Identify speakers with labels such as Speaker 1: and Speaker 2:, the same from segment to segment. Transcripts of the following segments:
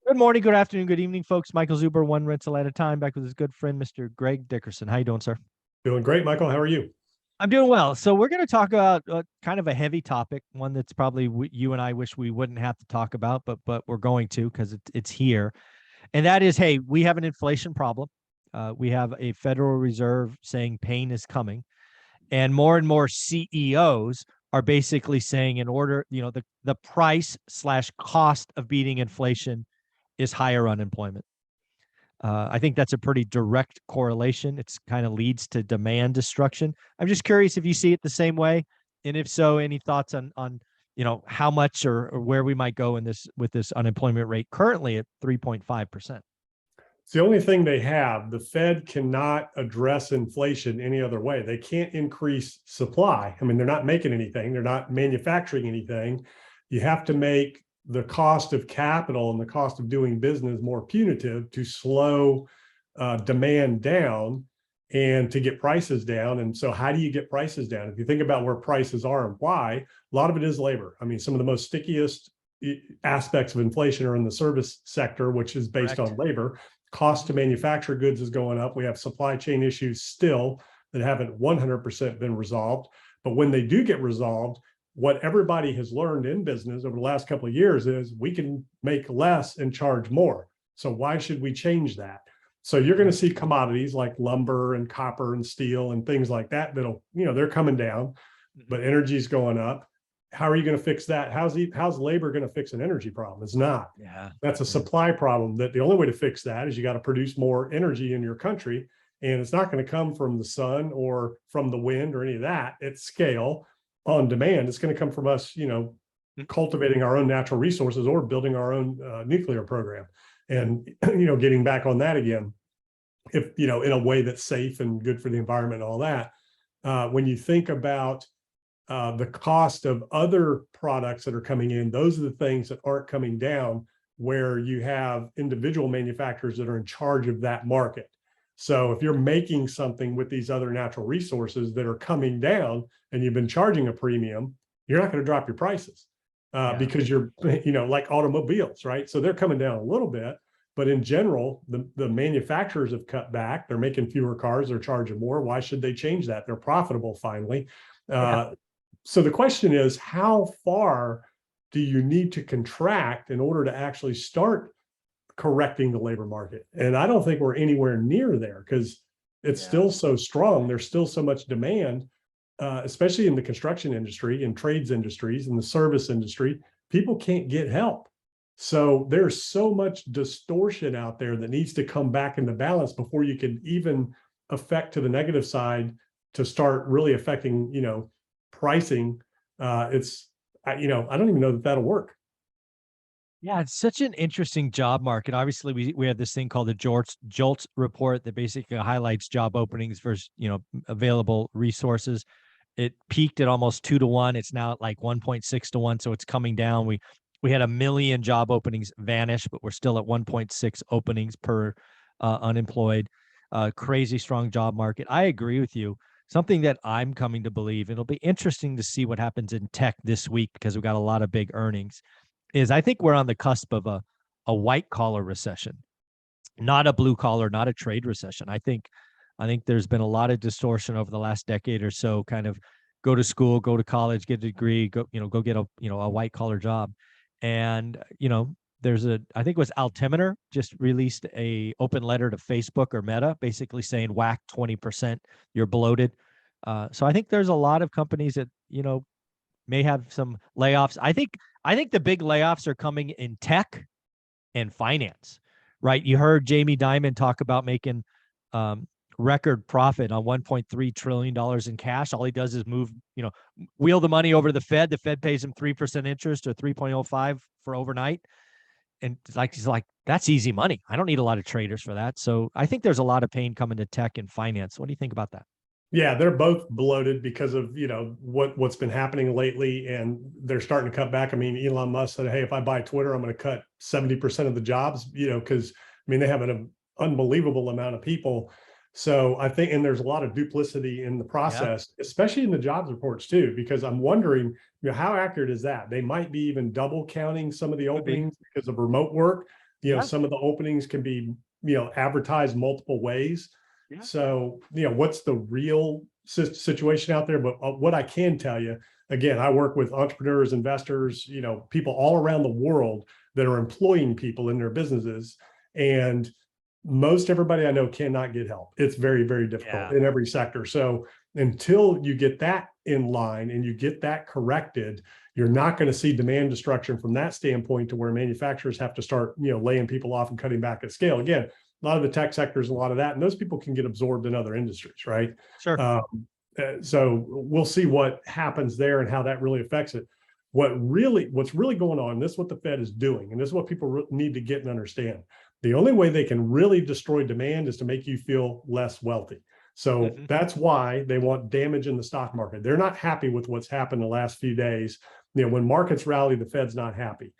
Speaker 1: Good morning, good afternoon, good evening, folks. Michael Zuber, one rental at a time, back with his good friend, Mr. Greg Dickerson. How you doing, sir?
Speaker 2: Doing great, Michael. How are you?
Speaker 1: I'm doing well. So we're going to talk about kind of a heavy topic, one that's probably you and I wish we wouldn't have to talk about, but we're going to because it's here. And that is, hey, we have an inflation problem. We have a Federal Reserve saying pain is coming, and more CEOs are basically saying in order, the price slash cost of beating inflation is higher unemployment. I think that's a pretty direct correlation. It's kind of leads to demand destruction. I'm just curious if you see it the same way, and if so, any thoughts on how much or where we might go in this with this unemployment rate currently at 3.5%.
Speaker 2: It's the only thing they have. The Fed cannot address inflation any other way. They can't increase supply. I mean, they're not making anything. They're not manufacturing anything. You have to make the cost of capital and the cost of doing business more punitive to slow demand down and to get prices down. And so how do you get prices down? If you think about where prices are and why, a lot of it is labor. I mean, some of the most stickiest aspects of inflation are in the service sector, which is based
Speaker 1: Correct.
Speaker 2: on labor. Cost to manufacture goods is going up. We have supply chain issues still that haven't 100% been resolved. But when they do get resolved, what everybody has learned in business over the last couple of years is we can make less and charge more. So why should we change that? So you're going to see commodities like lumber and copper and steel and things like that that'll, they're coming down, but energy's going up. How are you going to fix that? How's labor going to fix an energy problem? It's not.
Speaker 1: Yeah.
Speaker 2: That's a supply problem. That the only way to fix that is you got to produce more energy in your country. And it's not going to come from the sun or from the wind or any of that at scale on demand. It's going to come from us, cultivating our own natural resources or building our own nuclear program. And, getting back on that again, if, in a way that's safe and good for the environment and all that. When you think about the cost of other products that are coming in, those are the things that aren't coming down, where you have individual manufacturers that are in charge of that market. So if you're making something with these other natural resources that are coming down and you've been charging a premium, you're not going to drop your prices because you're, like automobiles, right? So they're coming down a little bit, but in general, the manufacturers have cut back. They're making fewer cars. They're charging more. Why should they change that? They're profitable finally. So the question is, how far do you need to contract in order to actually start correcting the labor market? And I don't think we're anywhere near there because it's still so strong. There's still so much demand, especially in the construction industry and trades industries and the service industry. People can't get help. So there's so much distortion out there that needs to come back into balance before you can even affect to the negative side to start really affecting, pricing. I don't even know that that'll work.
Speaker 1: Yeah, it's such an interesting job market. Obviously, we have this thing called the JOLTS report that basically highlights job openings versus, available resources. It peaked at almost 2 to 1. It's now at like 1.6 to 1. So it's coming down. We had 1 million job openings vanish, but we're still at 1.6 openings per unemployed. Crazy strong job market. I agree with you. Something that I'm coming to believe, it'll be interesting to see what happens in tech this week because we've got a lot of big earnings, is I think we're on the cusp of a white collar recession, not a blue collar, not a trade recession. I think there's been a lot of distortion over the last decade or so, kind of go to school, go to college, get a degree, go get a white collar job. And, I think it was Altimeter just released a open letter to Facebook or Meta, basically saying whack 20%, you're bloated. So I think there's a lot of companies that, may have some layoffs. I think the big layoffs are coming in tech and finance, right? You heard Jamie Dimon talk about making record profit on $1.3 trillion in cash. All he does is wheel the money over to the Fed. The Fed pays him 3% interest or 3.05 for overnight. And he's like, that's easy money. I don't need a lot of traders for that. So I think there's a lot of pain coming to tech and finance. What do you think about that?
Speaker 2: Yeah, they're both bloated because of, what's been happening lately, and they're starting to cut back. I mean, Elon Musk said, hey, if I buy Twitter, I'm going to cut 70% of the jobs, because they have an unbelievable amount of people. So I think, and there's a lot of duplicity in the process, especially in the jobs reports too, because I'm wondering, how accurate is that? They might be even double counting some of the openings because of remote work.
Speaker 1: Yeah.
Speaker 2: some of the openings can be, advertised multiple ways.
Speaker 1: Yeah.
Speaker 2: So, what's the real situation out there? But what I can tell you, again, I work with entrepreneurs, investors, people all around the world that are employing people in their businesses. And most everybody I know cannot get help. It's very, very difficult in every sector. So until you get that in line and you get that corrected, you're not going to see demand destruction from that standpoint to where manufacturers have to start, laying people off and cutting back at scale. Again, a lot of the tech sectors, a lot of that, and those people can get absorbed in other industries, right?
Speaker 1: Sure.
Speaker 2: So we'll see what happens there and how that really affects it. What's really going on, this is what the Fed is doing, and this is what people need to get and understand. The only way they can really destroy demand is to make you feel less wealthy. So that's why they want damage in the stock market. They're not happy with what's happened the last few days. When markets rally, the Fed's not happy.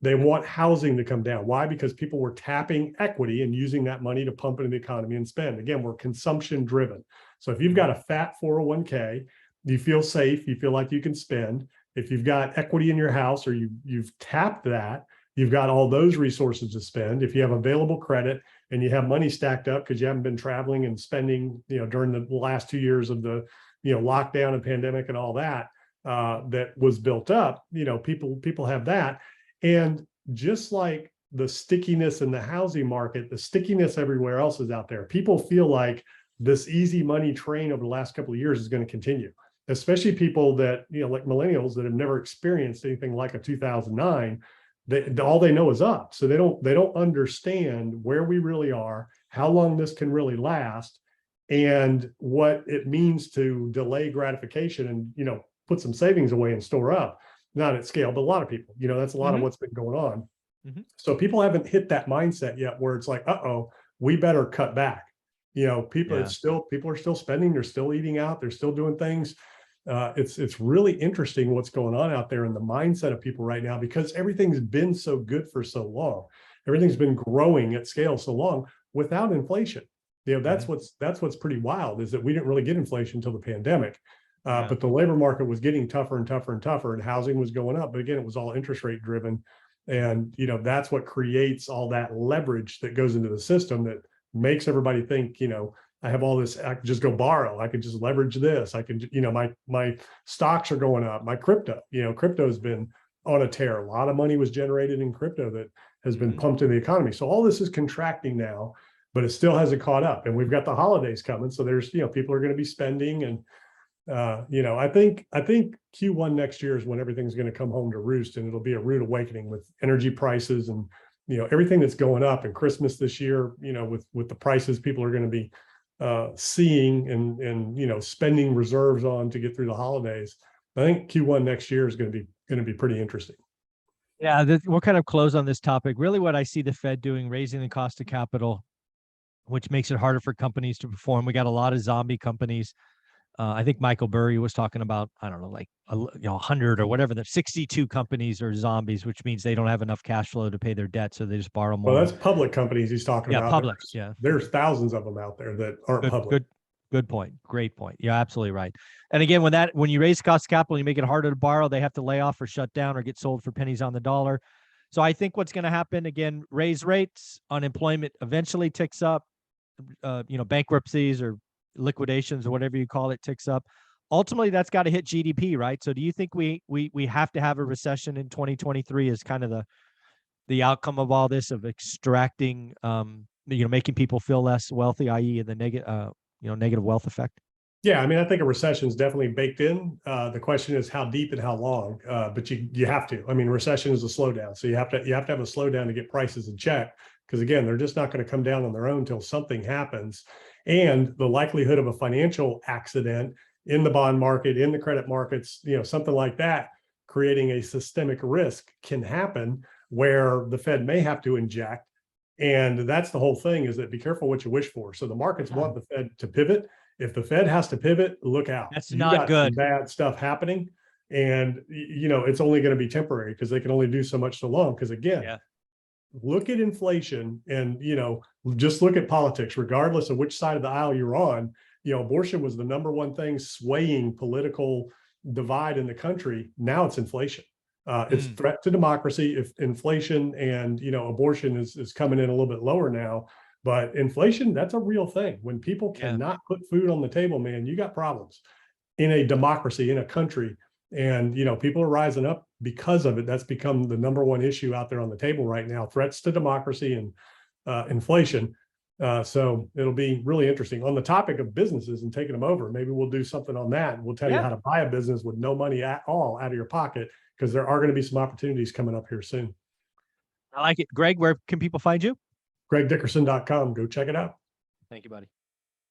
Speaker 2: They want housing to come down. Why? Because people were tapping equity and using that money to pump into the economy and spend. Again, we're consumption driven. So if you've got a fat 401k, you feel safe, you feel like you can spend. If you've got equity in your house or you've tapped that, you've got all those resources to spend. If you have available credit and you have money stacked up because you haven't been traveling and spending, during the last 2 years of the, lockdown and pandemic and all that, that was built up, people have that. And just like the stickiness in the housing market, the stickiness everywhere else is out there. People feel like this easy money train over the last couple of years is going to continue, especially people that, like millennials that have never experienced anything like a 2009. All they know is up. So they don't understand where we really are, how long this can really last, and what it means to delay gratification and, put some savings away and store up, not at scale, but a lot of people, that's a lot of what's been going on. So people haven't hit that mindset yet where it's like, uh-oh, we better cut back. People are still spending, they're still eating out, they're still doing things. It's really interesting what's going on out there in the mindset of people right now, because everything's been so good for so long. Everything's been growing at scale so long without inflation. That's what's pretty wild, is that we didn't really get inflation until the pandemic. But the labor market was getting tougher and tougher and tougher, and housing was going up. But again, it was all interest rate driven. And, that's what creates all that leverage that goes into the system that makes everybody think, I have all this, I can just go borrow. I can just leverage this. I can, my stocks are going up, my crypto has been on a tear. A lot of money was generated in crypto that has been pumped in the economy. So all this is contracting now, but it still hasn't caught up. And we've got the holidays coming. So there's, people are going to be spending. And, I think Q1 next year is when everything's going to come home to roost, and it'll be a rude awakening with energy prices and, everything that's going up, and Christmas this year, with the prices people are going to be seeing and spending reserves on to get through the holidays. I think Q1 next year is going to be pretty interesting.
Speaker 1: Yeah, we'll kind of close on this topic. Really, what I see the Fed doing, raising the cost of capital, which makes it harder for companies to perform. We got a lot of zombie companies. I think Michael Burry was talking about, I don't know, like 100 or whatever. The 62 companies are zombies, which means they don't have enough cash flow to pay their debt, so they just borrow more.
Speaker 2: Well, that's public companies he's talking about.
Speaker 1: Public.
Speaker 2: There's thousands of them out there that aren't public.
Speaker 1: Good point. Great point. You're absolutely right. And again, when you raise cost of capital, you make it harder to borrow. They have to lay off or shut down or get sold for pennies on the dollar. So I think what's going to happen, again, raise rates, unemployment eventually ticks up. Bankruptcies or liquidations or whatever you call it ticks up. Ultimately, that's got to hit GDP, right? So do you think we have to have a recession in 2023 as kind of the outcome of all this, of extracting, making people feel less wealthy, i.e. the negative wealth effect?
Speaker 2: Yeah, I mean, I think a recession is definitely baked in. The question is how deep and how long. But you have to. I mean, recession is a slowdown, so you have to have a slowdown to get prices in check. Because again, they're just not going to come down on their own until something happens. And the likelihood of a financial accident in the bond market, in the credit markets, something like that, creating a systemic risk can happen where the Fed may have to inject. And that's the whole thing, is that be careful what you wish for. So the markets want the Fed to pivot. If the Fed has to pivot, look out.
Speaker 1: That's not good.
Speaker 2: Some bad stuff happening. And, it's only going to be temporary, because they can only do so much so long. Because again, look at inflation and, just look at politics, regardless of which side of the aisle you're on. Abortion was the number one thing swaying political divide in the country. Now it's inflation. It's threat to democracy. If inflation and, abortion is coming in a little bit lower now, but inflation, that's a real thing. When people cannot put food on the table, man, you got problems in a democracy, in a country. And, people are rising up because of it. That's become the number one issue out there on the table right now, threats to democracy and inflation. So it'll be really interesting. On the topic of businesses and taking them over, maybe we'll do something on that. We'll tell you how to buy a business with no money at all out of your pocket, because there are going to be some opportunities coming up here soon.
Speaker 1: I like it. Greg, where can people find you?
Speaker 2: GregDickerson.com. Go check it out.
Speaker 1: Thank you, buddy.